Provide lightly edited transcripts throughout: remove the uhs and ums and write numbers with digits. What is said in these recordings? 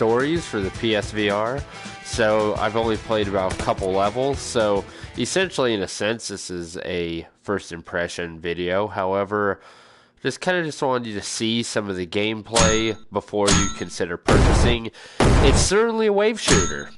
stories for the PSVR, so I've only played about a couple levels. So essentially, in a sense, this is a first impression video. However, just wanted you to see some of the gameplay before you consider purchasing. It's certainly a wave shooter.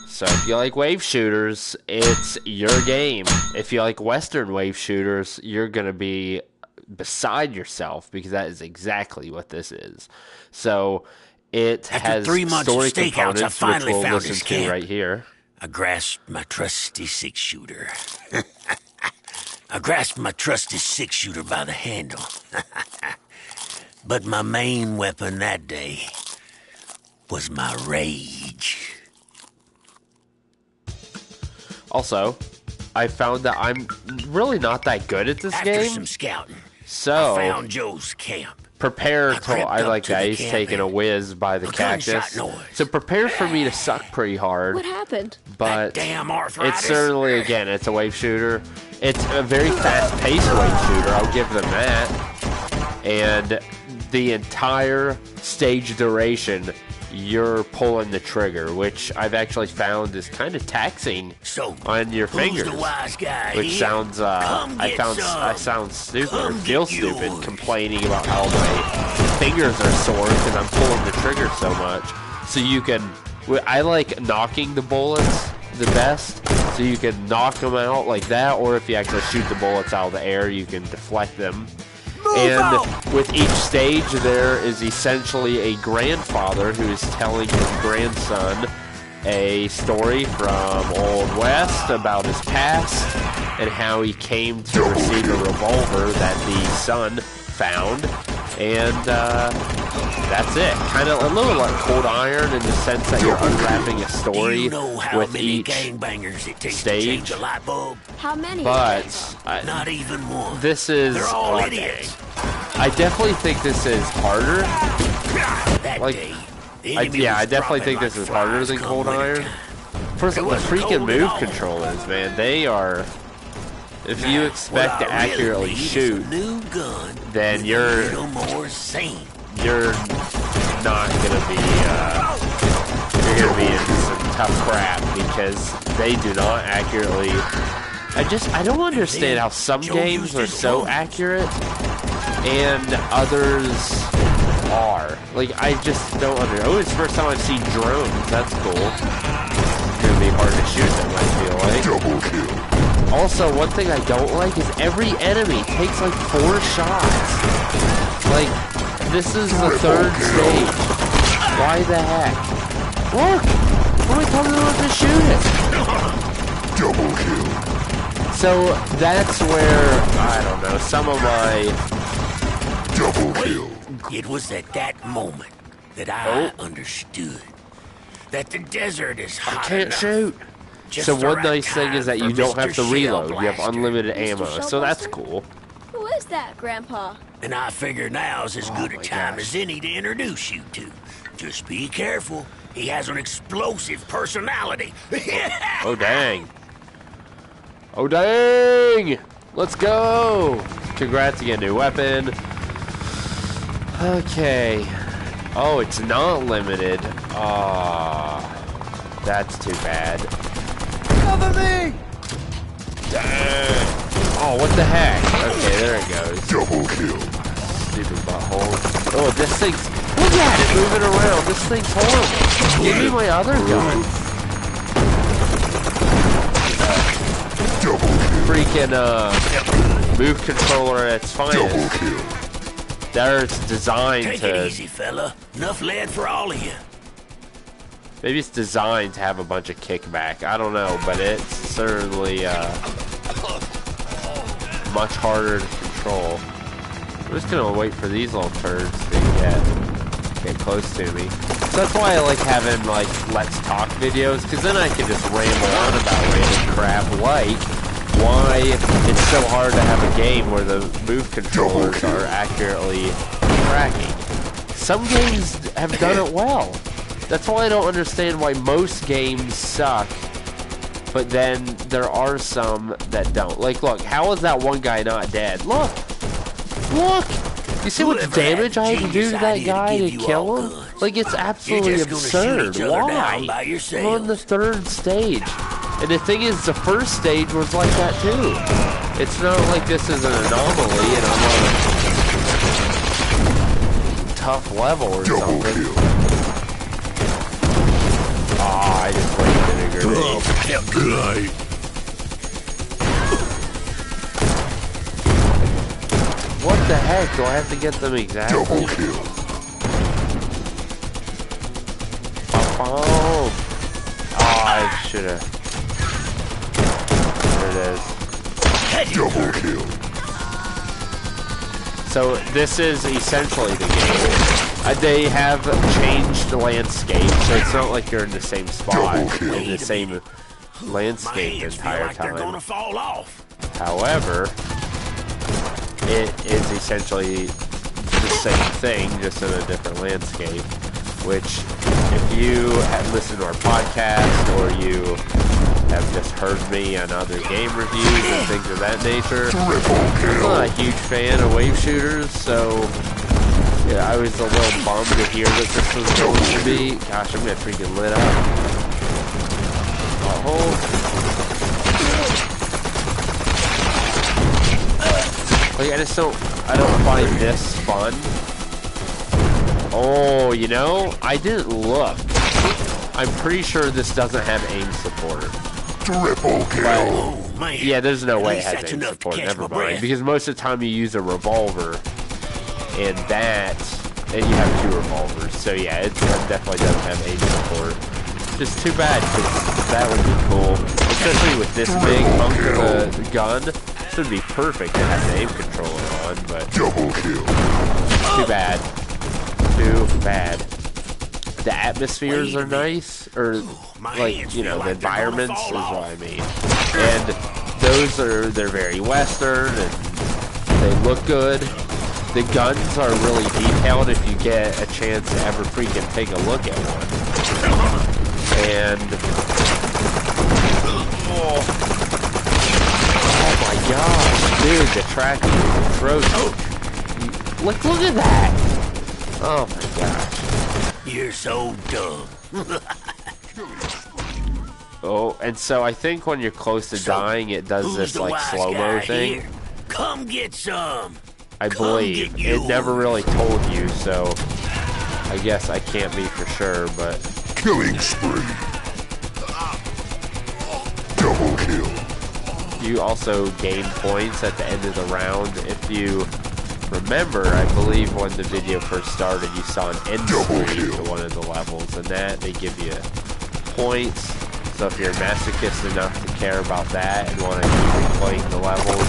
So if you like wave shooters, it's your game. If you like Western wave shooters, you're going to be beside yourself because that is exactly what this is. So it has story components, which we'll listen to right here. I grasped my trusty six-shooter. I grasped my trusty six-shooter by the handle. But my main weapon that day was my rage. Also, I found that I'm really not that good at this game. After some scouting, so I found Joe's camp. Prepare to, I like that he's taking a whiz by the cactus. So prepare for me to suck pretty hard. What happened? But damn arthritis. it's certainly, again, it's a wave shooter. It's a very fast-paced wave shooter, I'll give them that. And the entire stage duration, you're pulling the trigger, which I've actually found is kind of taxing on your fingers. Which sounds, I sound stupid, or feel stupid, complaining about how my fingers are sore because I'm pulling the trigger so much. So you can, I like knocking the bullets the best, so you can knock them out like that, or if you actually shoot the bullets out of the air, you can deflect them. And with each stage, there is essentially a grandfather who is telling his grandson a story from Old West about his past and how he came to receive a revolver that the son found. And that's it. Kind of a little like Cold Iron in the sense that you're unwrapping a story with each stage. How many? But not even one. This is. They're all idiots. I definitely think this is harder. I definitely think this is harder than Cold Iron. First, the freaking move controllers, man, they are. If you expect to accurately shoot, then you're not gonna be you're gonna be in some tough crap because they do not accurately. I don't understand how some games are so accurate and others are. Like, I just don't understand. Oh, it's the first time I've seen drones. That's cool. It's gonna be hard to shoot them, I feel like. Double kill. Also, one thing I don't like is every enemy takes like 4 shots. Like, this is the 3rd stage. Why the heck? Look! How many times do I have to shoot it? Double kill. So, that's where, I don't know, some of my... Double kill. It was at that moment that I understood that the desert is hot. I can't shoot. So one nice thing is that you don't have to reload. You have unlimited ammo, so that's cool. Who is that, Grandpa? And I figure now's as good a time as any to introduce you to. Just be careful. He has an explosive personality. Oh, dang. Oh, dang! Let's go! Congrats, you get a new weapon. Okay. Oh, it's not limited. That's too bad. Cover me! Dang. Oh, what the heck? Okay, there it goes. Double kill. Stupid butthole. Oh, this thing's... Look at it moving around. This thing's horrible. Give me my other gun. Double kill. Freaking, move controller at its finest. Double kill. There it's designed Take to... it easy, fella. Enough lead for all of you. Maybe it's designed to have a bunch of kickback. I don't know, but it's certainly much harder to control. I'm just gonna wait for these little turds to get close to me. So that's why I like having like Let's Talk videos, because then I can just ramble on about random crap, like why it's so hard to have a game where the move controllers are accurately tracking. Some games have done it well. That's why I don't understand why most games suck, but then there are some that don't. Like, look, how is that one guy not dead? Look! Look! You see what damage I had to do to that guy to kill him? Like, it's absolutely You're just gonna shoot absurd. each other Why? down by I'm on the yourselves. 3rd stage. And the thing is, the first stage was like that too. It's not like this is an anomaly and I'm on a tough level or Double something. kill. Oh, I just wasted a grenade. Good. What the heck? Do I have to get them exactly? Double kill. Oh, I should have. There it is. Double kill. So this is essentially the game. They have changed the landscape, so it's not like you're in the same spot, in the same My landscape the hands feel entire like they're gonna time. fall off. However, it is essentially the same thing, just in a different landscape. Which, if you have listened to our podcast or you have just heard me on other game reviews and things of that nature, I'm not a huge fan of wave shooters, so yeah, I was a little bummed to hear that this was going to be. Gosh, I'm gonna freaking lit up. Like, I don't find this fun. Oh, you know, I didn't look. I'm pretty sure this doesn't have aim support. Triple kill. Oh, man. Yeah, there's no At way it least has that's aim enough to support. catch Never my mind. breath. Because most of the time you use a revolver, and you have 2 revolvers. So yeah, it definitely doesn't have aim support. Just too bad, because that would be cool. Especially with this big hunk of a gun. This would be perfect to have the aim controller on, but Double kill. too bad. Too bad. The atmospheres are nice, or like, you know, the environments is what I mean. And they're very Western, and they look good. The guns are really detailed if you get a chance to ever freaking take a look at one. And oh my gosh, dude, the tracking is atrocious. Look at that. Oh my gosh. You're so dumb. Oh, and so I think when you're close to dying, it does Who's this the like wise slow-mo guy thing. here? Come get some. I Come believe. get It never yours. really told you, so I guess I can't be for sure, but Killing spree. Double kill. you also gain points at the end of the round. If you remember, I believe when the video first started, you saw an end screen to one of the levels, and that they give you points. So if you're masochist enough to care about that and want to keep playing the levels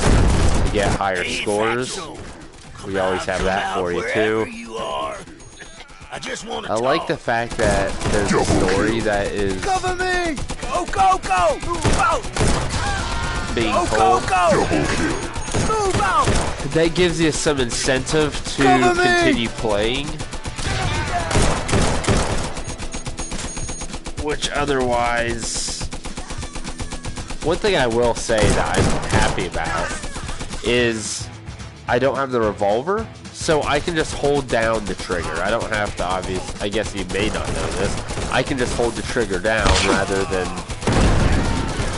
to get higher scores, we always have that for you too. I just want to I like the fact that there's a story that is Cover me! Go, go, go! Move out! being Go, told. go, go! Double kill. Move out! That gives you some incentive to Cover me! continue playing. Which otherwise... One thing I will say that I'm happy about is I don't have the revolver, so I can just hold down the trigger. I don't have to, I guess you may not know this. I can just hold the trigger down rather than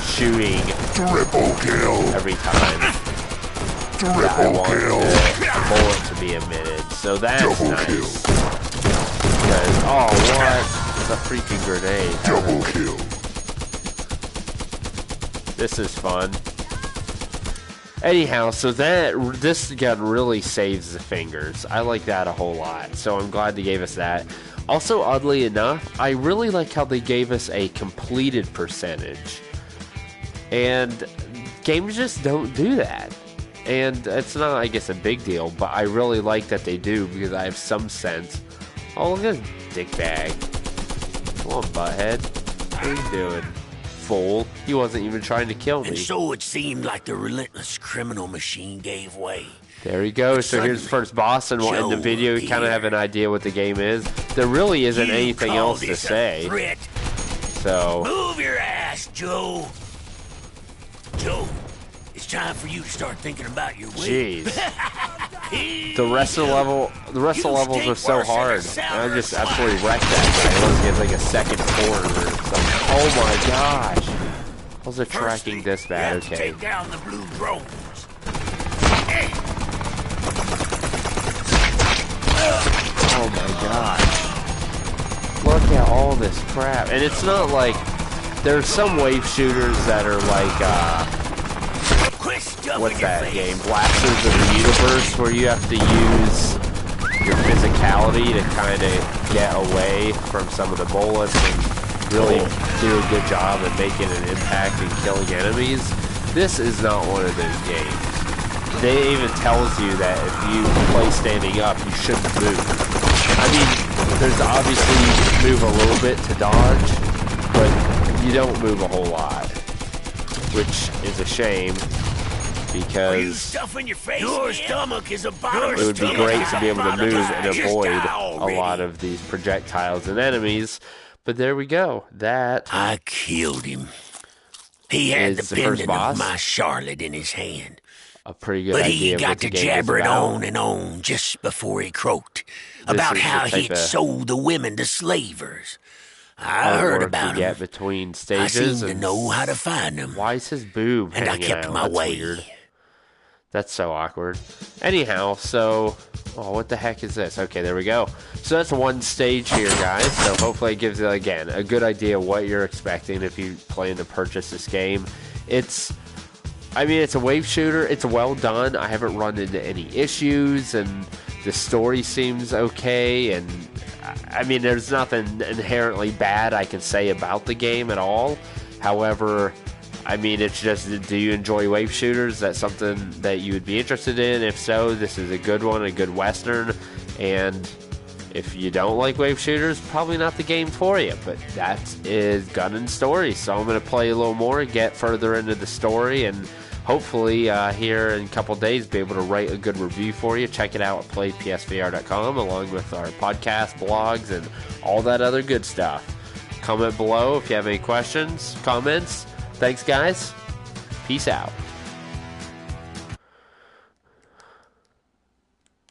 shooting Triple kill. every time that I Triple want kill. the bullet to be emitted. So that's Double nice. kill. Because, oh, what? It's a freaking grenade. Double kill. This is fun. Anyhow, so this gun really saves the fingers. I like that a whole lot. So I'm glad they gave us that. Also, oddly enough, I really like how they gave us a completed percentage. And games just don't do that. And it's not, I guess, a big deal, but I really like that they do because I have some sense. Oh, look at this dickbag. Come on, butthead. What are you doing? Fool. He wasn't even trying to kill me. And so it seemed like the relentless criminal machine gave way. There you go. So here's the first boss, and in the video you kind of have an idea what the game is. There really isn't anything call else to this a say. threat? So, Move your ass, Joe. Joe, it's time for you to start thinking about your way. jeez. the rest of the levels are so hard. And I just absolutely wrecked that guy. Let's get like a second corner or something. Oh my gosh. How's it tracking this bad? Okay. Take down the blue drones. Oh my gosh. Look at all this crap. And it's not like, there's some wave shooters that are like, what's that game? Blasters of the Universe, where you have to use your physicality to kind of get away from some of the bullets and really do a good job at making an impact and killing enemies. This is not one of those games. They even tells you that if you play standing up, you shouldn't move. I mean, there's obviously you can move a little bit to dodge, but you don't move a whole lot, which is a shame. Because your stomach is a it would be great to be able to move and avoid a lot of these projectiles and enemies. But there we go. That I killed him. He had the pendant of my Charlotte in his hand. A pretty good but idea. But he got to jabbering on and on just before he croaked about how he'd sold the women to slavers. I heard about him. Between stages. I seem to know how to find them. Why is his boob hanging out? And I kept my way. Weird. That's so awkward. Anyhow, so... Oh, what the heck is this? Okay, there we go. So that's one stage here, guys. So hopefully it gives you, again, a good idea of what you're expecting if you plan to purchase this game. It's a wave shooter. It's well done. I haven't run into any issues, and the story seems okay, and... I mean, there's nothing inherently bad I can say about the game at all. However... I mean, it's just, do you enjoy wave shooters? Is that something that you would be interested in? If so, this is a good one, a good Western. And if you don't like wave shooters, probably not the game for you. But that is Gun and Story. So I'm going to play a little more, get further into the story, and hopefully here in a couple days be able to write a good review for you. Check it out at playpsvr.com along with our podcast, blogs, and all that other good stuff. Comment below if you have any questions, comments. Thanks, guys. Peace out.